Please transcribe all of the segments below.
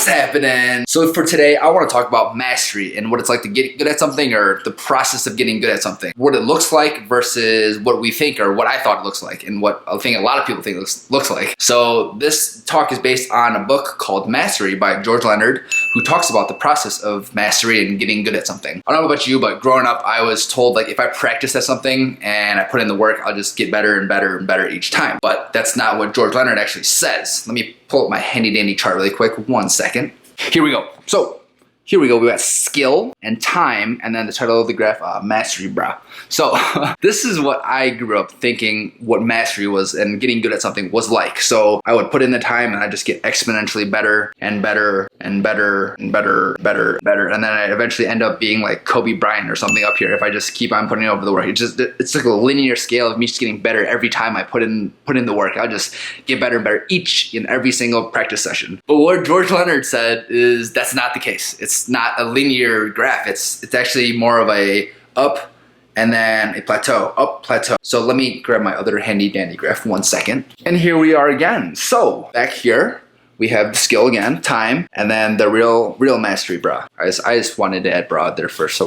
What's happening? So for today, I want to talk about mastery and what it's like to get good at something, or the process of getting good at something. What it looks like versus what we think, or what I thought it looks like, and what I think a lot of people think it looks like. So this talk is based on a book called Mastery by George Leonard, who talks about the process of mastery and getting good at something. I don't know about you, but growing up, I was told like if I practice at something and I put in the work, I'll just get better and better and better each time. But that's not what George Leonard actually says. Let me pull up my handy dandy chart really quick. 1 second. Here we go. So here we go. We got skill and time, and then the title of the graph, mastery, brah. So this is what I grew up thinking what mastery was and getting good at something was like. So I would put in the time and I just get exponentially better and better and better and better, better. And then I eventually end up being like Kobe Bryant or something up here if I just keep on putting over the work. It's like a linear scale of me just getting better every time I put in the work. I'll just get better and better each in every single practice session. But what George Leonard said is that's not the case. It's not a linear graph. It's actually more of a up and then a plateau, up, plateau. So let me grab my other handy dandy graph. 1 second. And here we are again. So back here, we have skill again, time, and then the real mastery, brah. I just wanted to add brah there first. So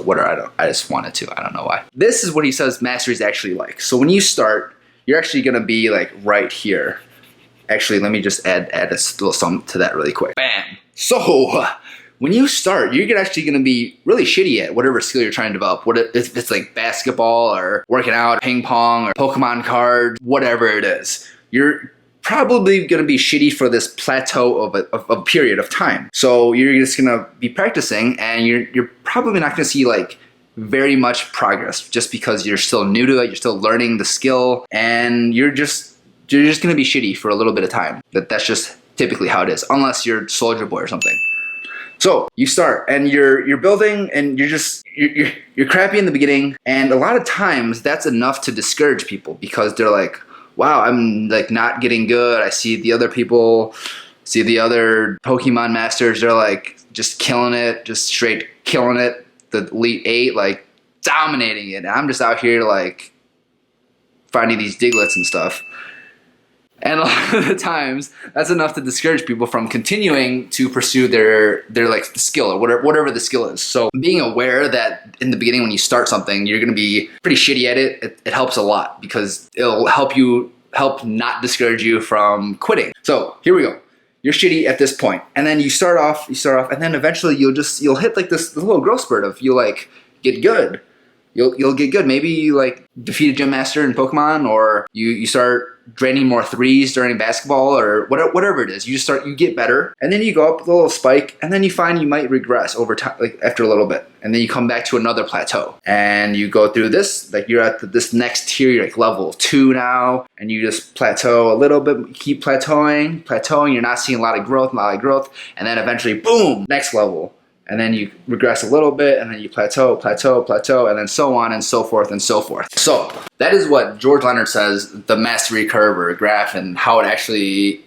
I just wanted to, I don't know why. This is what he says mastery is actually like. So when you start, you're actually gonna be like right here. Actually, let me just add a little something to that really quick. Bam. So when you start, you're actually going to be really shitty at whatever skill you're trying to develop. If it's like basketball or working out, ping pong or Pokemon cards, whatever it is. You're probably going to be shitty for this plateau of a period of time. So you're just going to be practicing, and you're probably not going to see like very much progress just because you're still new to it. You're still learning the skill, and you're just going to be shitty for a little bit of time. That's just typically how it is, unless you're Soldier Boy or something. So you start and you're building, and you're crappy in the beginning, and a lot of times that's enough to discourage people because they're like, wow, I'm like not getting good. I see the other people, see the other Pokemon masters, they're like just killing it, just straight killing it. The Elite 8, like dominating it. And I'm just out here like finding these Digletts and stuff. And a lot of the times, that's enough to discourage people from continuing to pursue their like the skill or whatever the skill is. So being aware that in the beginning when you start something, you're going to be pretty shitty at it, it helps a lot because it'll help not discourage you from quitting. So here we go. You're shitty at this point, and then you start off, and then eventually you'll hit like this little growth spurt of you'll like get good. You'll get good. Maybe you like defeat a gym master in Pokemon, or you start draining more threes during basketball, or whatever it is. You get better, and then you go up with a little spike, and then you find you might regress over time, like after a little bit, and then you come back to another plateau, and you go through this, like you're at this next tier, you're like level 2 now, and you just plateau a little bit, keep plateauing, you're not seeing a lot of growth, and then eventually, boom, next level. And then you regress a little bit, and then you plateau, and then so on and so forth and so forth. So that is what George Leonard says the mastery curve or graph, and how it actually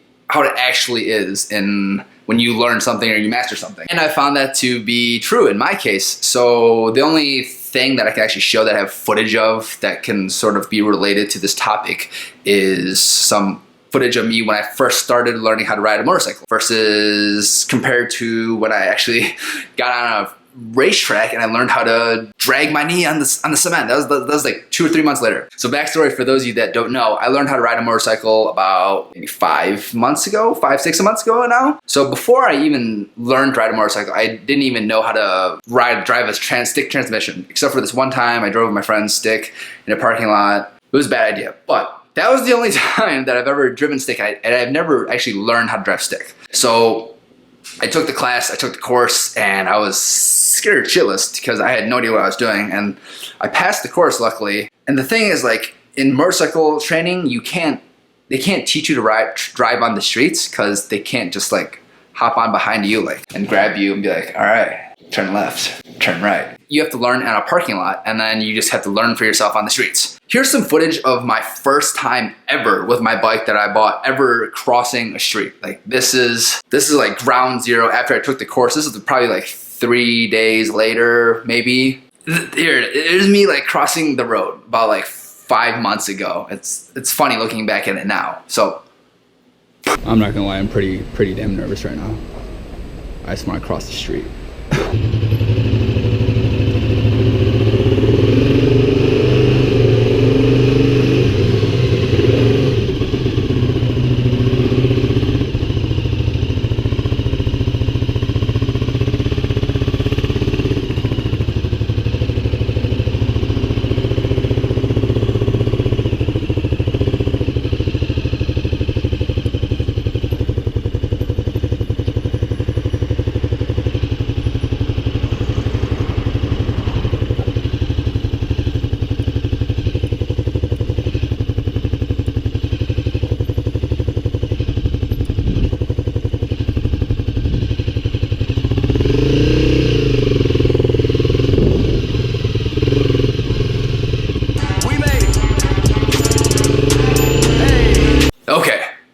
is in when you learn something or you master something. And I found that to be true in my case. So the only thing that I can actually show that I have footage of that can sort of be related to this topic is some footage of me when I first started learning how to ride a motorcycle versus compared to when I actually got on a racetrack and I learnd how to drag my knee on the cement. That was like 2 or 3 months later. So backstory for those of you that don't know, I learned how to ride a motorcycle about maybe 6 months ago now. So before I even learned to ride a motorcycle, I didn't even know how to drive a stick transmission, except for this one time I drove with my friend's stick in a parking lot. It was a bad idea, but that was the only time that I've ever driven stick, and I've never actually learned how to drive stick. So I took the class, I took the course, and I was scared shitless because I had no idea what I was doing, and I passed the course luckily. And the thing is, like in motorcycle training, they can't teach you to drive on the streets because they can't just like hop on behind you like and grab you and be like, all right, turn left, turn right. You have to learn in a parking lot, and then you just have to learn for yourself on the streets. Here's some footage of my first time ever with my bike that I bought ever crossing a street. Like this is like ground zero after I took the course. This is probably like 3 days later, maybe. Here, it is me like crossing the road about like 5 months ago. It's funny looking back at it now. So I'm not gonna lie, I'm pretty damn nervous right now. I just want to cross the street.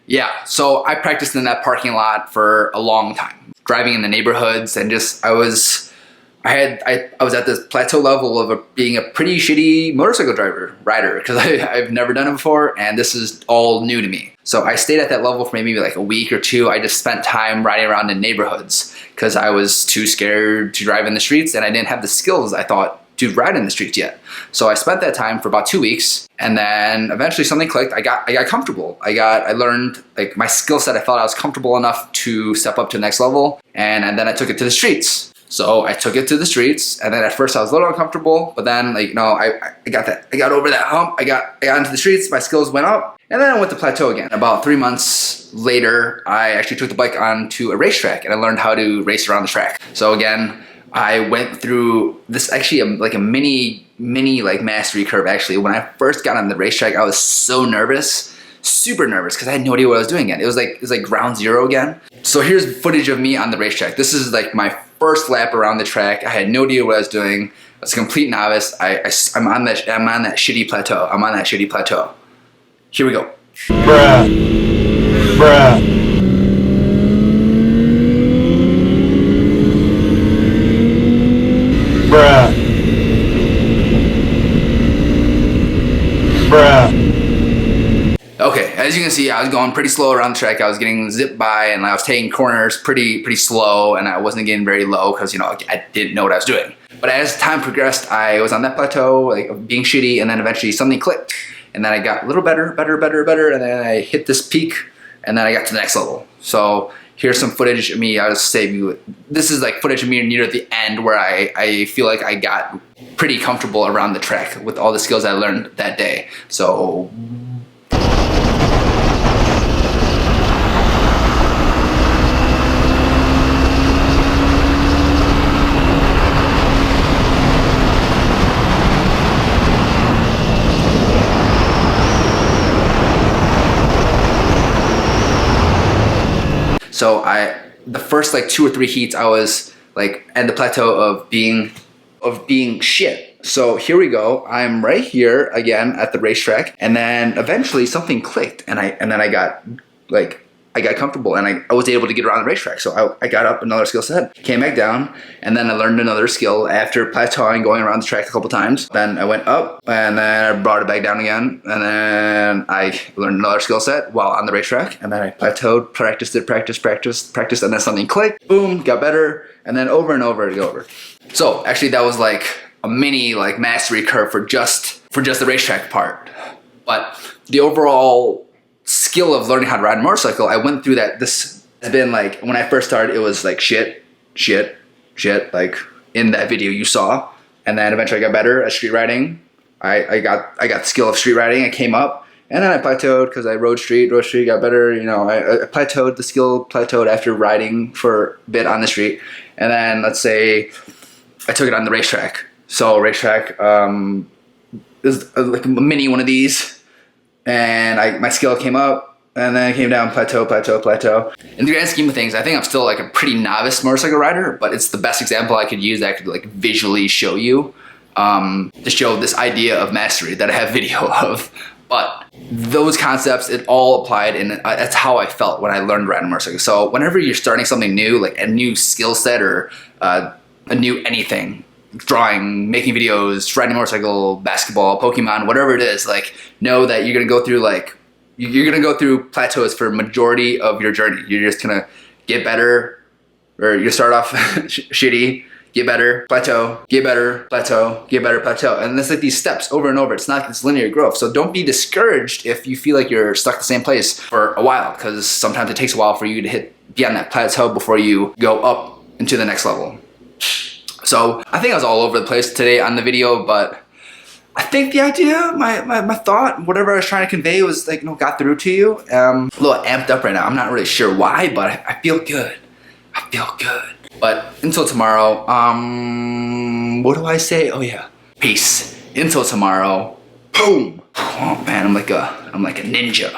Yeah, so I practiced in that parking lot for a long time, driving in the neighborhoods, and just I was at this plateau level of being a pretty shitty motorcycle rider, because I've never done it before, and this is all new to me. So I stayed at that level for maybe like a week or two. I just spent time riding around in neighborhoods because I was too scared to drive in the streets, and I didn't have the skills I thought to ride in the streets yet. So I spent that time for about 2 weeks, and then eventually something clicked. I got comfortable. I learned like my skill set. I felt I was comfortable enough to step up to the next level, and then I took it to the streets. So I took it to the streets, and then at first I was a little uncomfortable, but then I got over that hump. I got into the streets. My skills went up, and then I went to plateau again. About 3 months later, I actually took the bike onto a racetrack, and I learned how to race around the track. So again, I went through this actually like a mini like mastery curve. Actually, when I first got on the racetrack, I was so nervous, super nervous, because I had no idea what I was doing again. It was like ground zero again. So here's footage of me on the racetrack. This is like my first lap around the track. I had no idea what I was doing. I was a complete novice. I'm on that shitty plateau. I'm on that shitty plateau. Here we go. Bruh. Bruh. Bruh. Bruh. Okay, as you can see, I was going pretty slow around the track. I was getting zipped by, and I was taking corners pretty slow, and I wasn't getting very low because, I didn't know what I was doing. But as time progressed, I was on that plateau, like of being shitty, and then eventually something clicked. And then I got a little better, and then I hit this peak, and then I got to the next level. So here's some footage of me. I'll save you. This is like footage of me near the end where I feel like I got pretty comfortable around the track with all the skills I learned that day. So the first like 2 or 3 heats, I was like at the plateau of being shit. So here we go. I'm right here again at the racetrack, and then eventually something clicked, and then I got comfortable, and I was able to get around the racetrack. So I got up another skill set, came back down, and then I learned another skill after plateauing, going around the track a couple times. Then I went up, and then I brought it back down again, and then I learned another skill set while on the racetrack, and then I plateaued, practiced, and then something clicked, boom, got better, and then over and over to go over. So actually that was like a mini like mastery curve for just the racetrack part. But the overall skill of learning how to ride a motorcycle, I went through that. This has been like, when I first started, it was like shit, like in that video you saw. And then eventually I got better at street riding. I got the skill of street riding. I came up, and then I plateaued because I rode street, got better. I plateaued, the skill plateaued after riding for a bit on the street. And then let's say I took it on the racetrack. So racetrack is like a mini one of these, and my skill came up, and then it came down, plateau. In the grand scheme of things, I think I'm still like a pretty novice motorcycle rider, but it's the best example I could use that I could like visually show you to show this idea of mastery that I have video of. But those concepts, it all applied, and that's how I felt when I learned riding a motorcycle. So whenever you're starting something new, like a new skill set or a new anything, drawing, making videos, riding a motorcycle, basketball, Pokemon, whatever it is, like know that you're gonna go through plateaus for a majority of your journey. You're just gonna get better Or you start off shitty, get better, plateau, get better, plateau, get better, plateau. And it's like these steps over and over. It's not this linear growth. So don't be discouraged if you feel like you're stuck the same place for a while, because sometimes it takes a while for you to be on that plateau before you go up into the next level. So I think I was all over the place today on the video, but I think the idea, my thought, whatever I was trying to convey was like, got through to you. A little amped up right now. I'm not really sure why, but I feel good. I feel good. But until tomorrow, what do I say? Oh yeah, peace. Until tomorrow, boom. Oh man, I'm like a ninja.